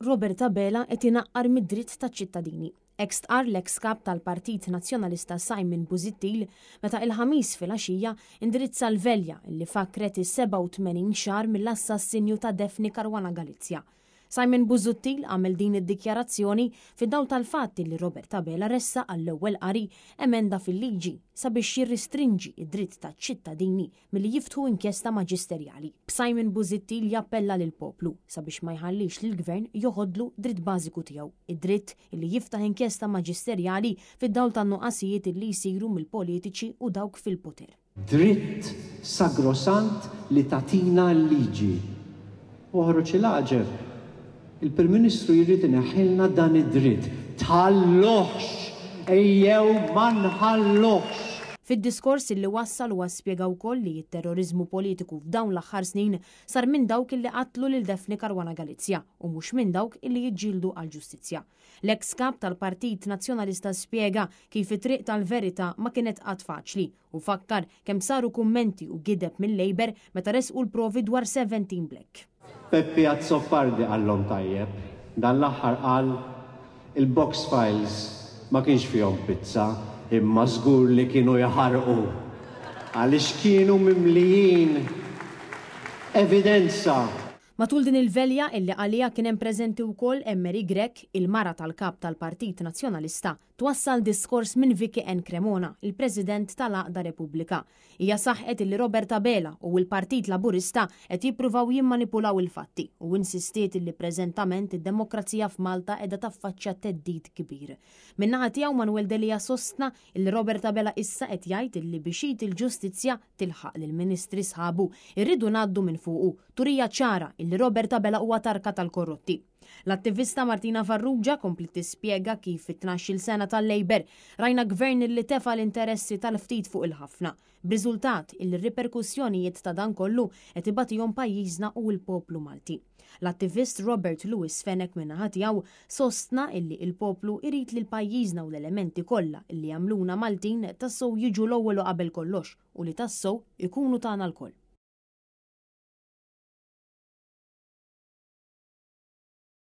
Robert Abela qed inaqqar mid-dritt taċ-ċittadini. Ex-tqar l-ex-kap tal-Partit Nazzjonalista Simon Busuttil meta il-ħamis fil-għaxija indirizza l-velja li fakret is-87 xahar mill-assassinju ta' Daphne Caruana Galizia. Simon Busuttil għamel din id-dikjarazzjoni fid-dawl tal-fatt li Robert Abela ressa għall-ewwel qari emenda fil-liġi sabiex jirristrinġi id-dritt taċ-ċittadini milli jiftħu inkjesta maġisterjali. Simon Busuttil jappella lil poplu sabiex ma jħallix lil gvern joħodlu dritt bażiku tiegħu, id-dritt li jiftaħ inkjesta maġisterjali fid-dawl tan-nuqqasijiet li jsiru mill-politiċi u dawk fil-poter. Dritt sagrosant li tatina l-liġi. Uħroċ il-aġeb. Il-Prim Ministru jrid ineħħilna dan id-dritt. Tħalluħx, ejjew ma nħalluħx. Fid-diskors illi wassal huwa spjega wkoll li t-terrorizmu politiku f'dawn l-aħħar snin sar minn dawk illi qatlu lil Daphne Caruana Galizia u mhux minn dawk illi jiġġieldu għall-ġustizzja. L-ex-kap tal-Partit Nazzjonalista spjega kif it-triq tal-verità ma kienet qatt faċli u fakkar kemm saru kummenti u gideb mill-Labor meta resqu l-provi dwar 17 Black. Peppi Azzopardi għallhom tajjeb, dan l-aħħar qal il-box files ma kienx fihom pizza, imma żgur li kienu jaħarqu għaliex kienu mimlijin evidenza. Matul din il-velja illi għalija kien hemm preżenti wkoll Emery Grek, il-mara tal-kap tal-Partit Nazzjonalista, twassal diskors minn Vicky N. Cremona, il-President tal-Aqda Repubblika. Hija saħħet illi Robert Abela u l-Partit Laburista qed jippruvaw jimmanipulaw il-fatti u insistiet illi preżentament id-demokrazija f'Malta qiegħda taffaċċja teddid kbir. Min-naħa tiegħu Manuel Delia sostna illi Robert Abela issa qed jgħid illi biex il-ġustizzja tilħaq lill-Ministri sħabu irridu ngħaddu minn fuqu turija ċara illi Robert Abela huwa tarka tal-korrotti. L-attivista Martina Farrugia kompli tispjega kif fit-12 sena tal-Labor rajna gvern li tefa l-interessi tal-ftit fuq il-ħafna, b'riżultat il-riperkussjonijiet ta' dan kollu qed ibatihom pajjiżna u l-poplu Malti. L-attivist Robert Lewis Fenek min-naħa tiegħu sostna illi il-poplu irid li l-pajjiżna u l-elementi kollha li jagħmluna Maltin tassew jiġu l-ewwel qabel kollox u li tassew ikunu tagħna lkoll.